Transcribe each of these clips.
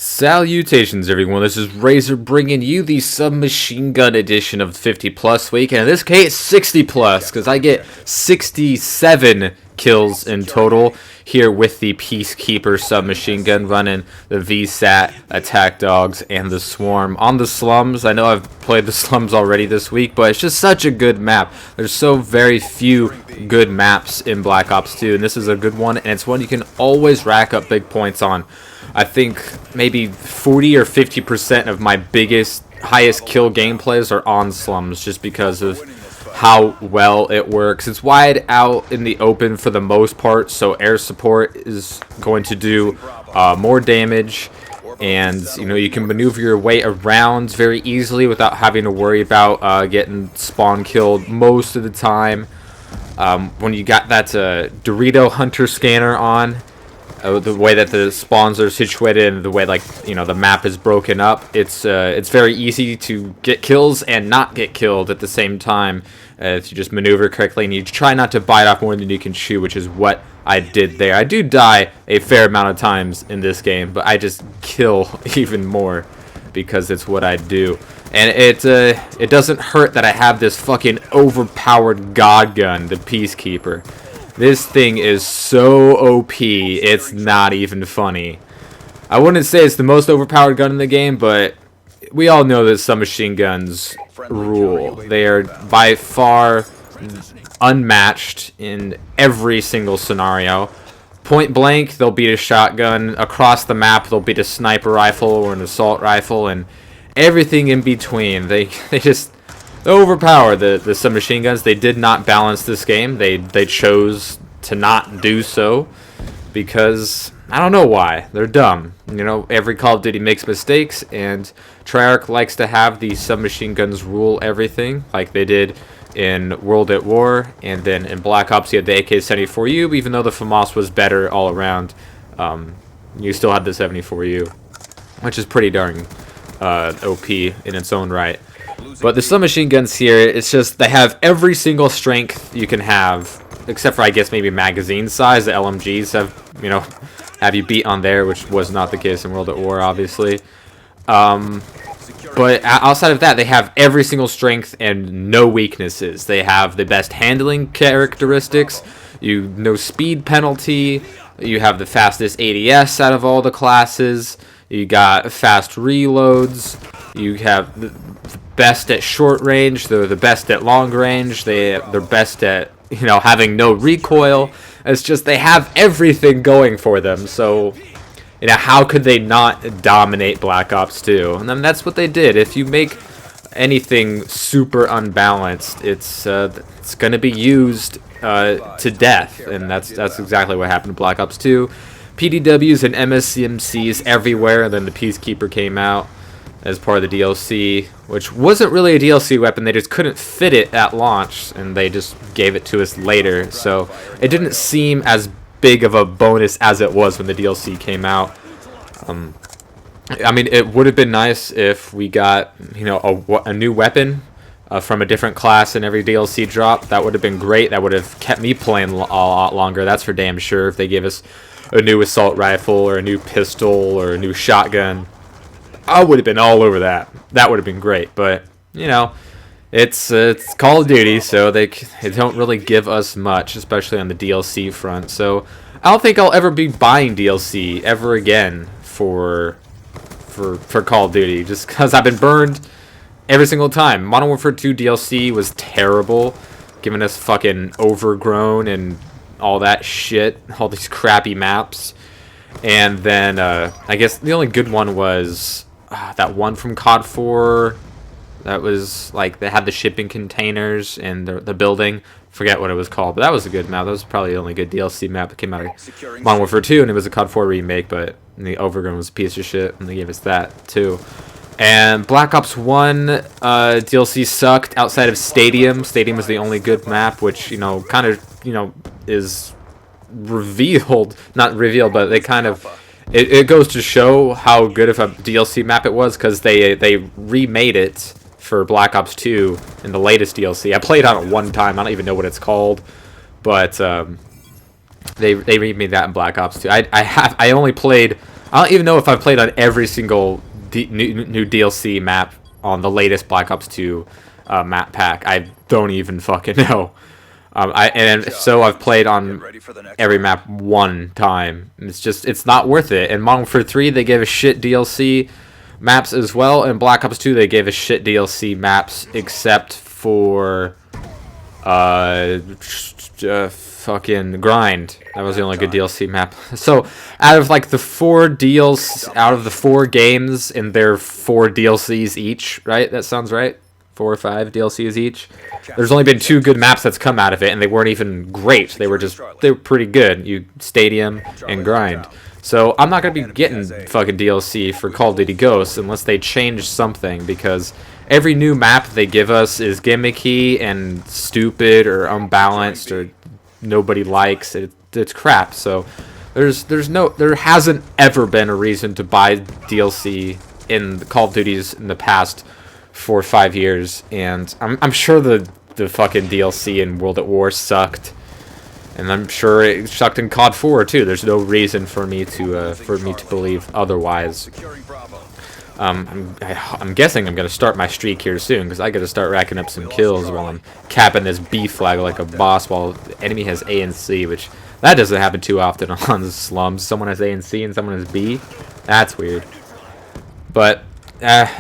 Salutations everyone, this is Razor bringing you the submachine gun edition of 50 plus week, and in this case 60 plus, because I get 67 kills in total here with the Peacekeeper submachine gun running the VSAT, attack dogs, and the swarm on the slums. I know I've played the slums already this week, but it's just such a good map. There's so very few good maps in Black Ops 2, and this is a good one, and it's one you can always rack up big points on. I think maybe 40 or 50% of my highest kill gameplays are on slums just because of how well it works. It's wide out in the open for the most part, so air support is going to do more damage, and you can maneuver your way around very easily without having to worry about getting spawn killed most of the time. When you got that Dorito Hunter scanner on, the way that the spawns are situated and the way the map is broken up, it's very easy to get kills and not get killed at the same time if you just maneuver correctly and you try not to bite off more than you can chew, which is what I did there. I do die a fair amount of times in this game, but I just kill even more because it's what I do. And it doesn't hurt that I have this fucking overpowered god gun, the Peacekeeper. This thing is so OP, it's not even funny. I wouldn't say it's the most overpowered gun in the game, but we all know that submachine guns rule. They are by far unmatched in every single scenario. Point blank, they'll beat a shotgun. Across the map, they'll beat a sniper rifle or an assault rifle, and everything in between. They overpower the submachine guns. They did not balance this game. They chose to not do so because I don't know why. They're dumb. Every Call of Duty makes mistakes, and Treyarch likes to have the submachine guns rule everything, like they did in World at War, and then in Black Ops you had the AK-74U. Even though the FAMAS was better all around, you still had the 74U, which is pretty darn OP in its own right. But the submachine guns here, it's just they have every single strength you can have, except for I guess maybe magazine size. The LMGs have you beat on there, which was not the case in World at War, obviously. But outside of that, they have every single strength and no weaknesses. They have the best handling characteristics, no speed penalty, you have the fastest ADS out of all the classes, you got fast reloads, you have the best at short range, they're the best at long range, they're best at having no recoil. It's just they have everything going for them, so how could they not dominate Black Ops 2? And then that's what they did. If you make anything super unbalanced, it's gonna be used to death, and that's exactly what happened to Black Ops 2. PDWs and MSCMCs everywhere, and then the Peacekeeper came out as part of the DLC, which wasn't really a DLC weapon. They just couldn't fit it at launch, and they just gave it to us later, so it didn't seem as big of a bonus as it was when the DLC came out. I mean, it would have been nice if we got a new weapon from a different class in every DLC drop. That would have been great. That would have kept me playing a lot longer, that's for damn sure. If they gave us a new assault rifle or a new pistol or a new shotgun, I would have been all over that. That would have been great, but it's Call of Duty, so they don't really give us much, especially on the DLC front. So I don't think I'll ever be buying DLC ever again for Call of Duty, just because I've been burned every single time. Modern Warfare 2 DLC was terrible, giving us fucking Overgrown and all that shit, all these crappy maps. And then I guess the only good one was that one from COD 4 that was like they had the shipping containers and the building. Forget what it was called, but that was a good map. That was probably the only good DLC map that came out of Modern Warfare 2, and it was a COD 4 remake, but the Overgrown was a piece of shit, and they gave us that too. And Black Ops 1 DLC sucked outside of Stadium. Stadium was the only good map, which kind of is revealed, not revealed, but they kind of it goes to show how good of a DLC map it was, because they remade it for Black Ops 2 in the latest DLC. I played on it one time. I don't even know what it's called, but they remade that in Black Ops 2. I only played I don't even know if I've played on every single new DLC map on the latest Black Ops 2 map pack. I don't even fucking know. And if so, I've played on every map one time. It's not worth it. In Modern Warfare 3, they gave a shit DLC maps as well. In Black Ops 2, they gave a shit DLC maps except for fucking Grind. That was the only good DLC map. So out of like the 4 deals, out of the 4 games and their 4 DLCs each, right? That sounds right. 4 or 5 DLCs each. There's only been 2 good maps that's come out of it, and they weren't even great. They were pretty good. Stadium and Grind. So I'm not gonna be getting fucking DLC for Call of Duty Ghosts unless they change something, because every new map they give us is gimmicky and stupid or unbalanced or nobody likes it. It's crap. So there hasn't ever been a reason to buy DLC in the Call of Duties in the past 4 or 5 years, and I'm sure the fucking DLC in World at War sucked, and I'm sure it sucked in COD 4 too. There's no reason for me to believe otherwise. I'm guessing I'm gonna start my streak here soon, because I gotta start racking up some kills while I'm capping this B flag like a boss while the enemy has A and C, which that doesn't happen too often on the slums. Someone has A and C and someone has B. That's weird. But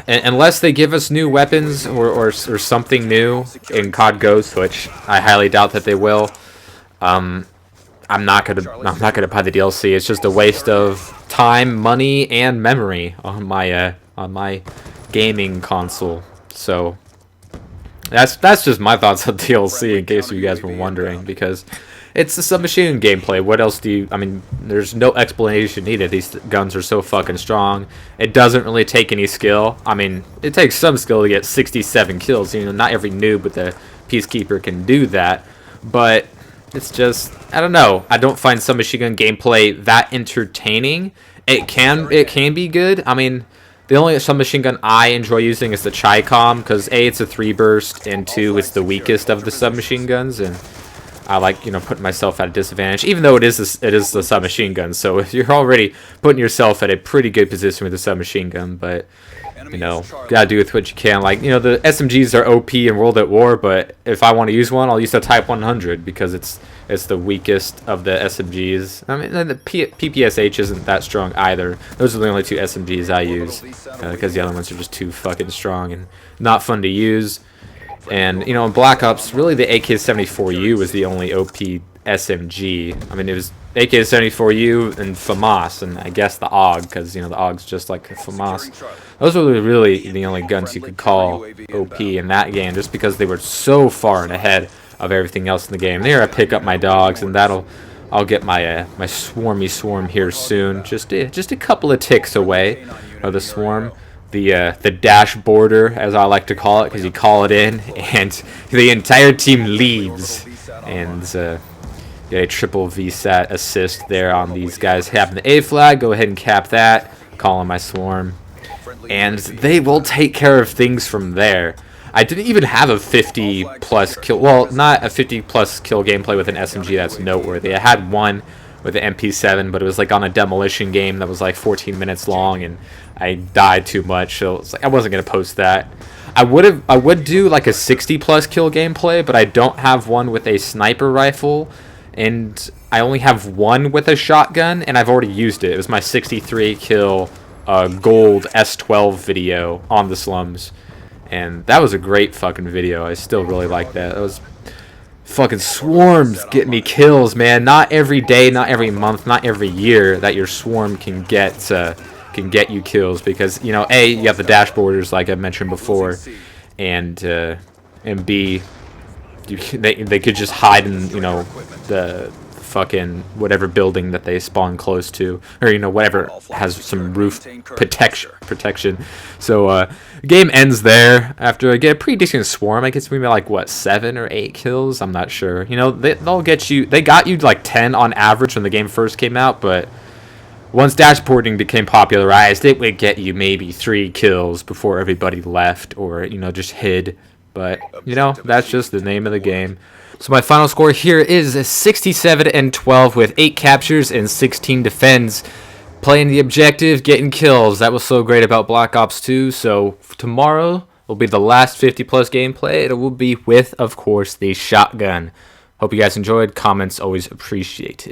unless they give us new weapons or something new in COD Ghosts, which I highly doubt that they will, I'm not gonna buy the DLC. It's just a waste of time, money, and memory on my gaming console. So that's just my thoughts on DLC, in case you guys were wondering, because it's the submachine gameplay. What else do you... I mean, there's no explanation needed. These guns are so fucking strong. It doesn't really take any skill. I mean, it takes some skill to get 67 kills. You know, not every noob with the Peacekeeper can do that. But it's just... I don't know. I don't find submachine gun gameplay that entertaining. It can be good. I mean, the only submachine gun I enjoy using is the Chi-Com, because A, it's a 3 burst, and 2, it's the weakest of the submachine guns, and I like, you know, putting myself at a disadvantage, even though it is the submachine gun. So if you're already putting yourself at a pretty good position with the submachine gun, but you know, gotta do with what you can. Like, you know, the SMGs are OP in World at War, but if I want to use one, I'll use the Type 100 because it's the weakest of the SMGs. I mean, the PPSH isn't that strong either. Those are the only 2 SMGs I use, because the other ones are just too fucking strong and not fun to use. And, you know, in Black Ops, really the AK-74U was the only OP SMG. I mean, it was AK-74U and FAMAS, and I guess the AUG, because, you know, the AUG's just like FAMAS. Those were really the only guns you could call OP in that game, just because they were so far ahead of everything else in the game. There, I pick up my dogs, and I'll get my my swarmy swarm here soon. Just a couple of ticks away of the swarm. The dash border, as I like to call it, because you call it in, and the entire team leaves, and get a triple VSAT assist there on these guys having the A flag. Go ahead and cap that, call in my swarm, and they will take care of things from there. I didn't even have a 50+ kill, well, not a 50+ kill gameplay with an SMG that's noteworthy. I had one with the MP7, but it was like on a demolition game that was like 14 minutes long, and I died too much, so it's like I wasn't gonna post that. I would do like a 60+ kill gameplay, but I don't have one with a sniper rifle, and I only have one with a shotgun, and I've already used it. It was my 63 kill gold S12 video on the slums, and that was a great fucking video. I still really like that. It was fucking swarms get me kills, man. Not every day, not every month, not every year that your swarm can get you kills, because, you know, A, you have the dashboarders like I mentioned before, and B, they could just hide in, you know, the fucking whatever building that they spawn close to, or, you know, whatever has some roof protection. So game ends there after I get a pretty decent swarm. I guess maybe like what, 7 or 8 kills, I'm not sure. You know, they got you like 10 on average when the game first came out, but once dashboarding became popularized, it would get you maybe 3 kills before everybody left, or, you know, just hid. But, you know, that's just the name of the game. So my final score here is 67-12 with 8 captures and 16 defends. playing the objective, getting kills. That was so great about Black Ops 2. So tomorrow will be the last 50 plus gameplay. It will be with, of course, the shotgun. Hope you guys enjoyed. Comments always appreciated.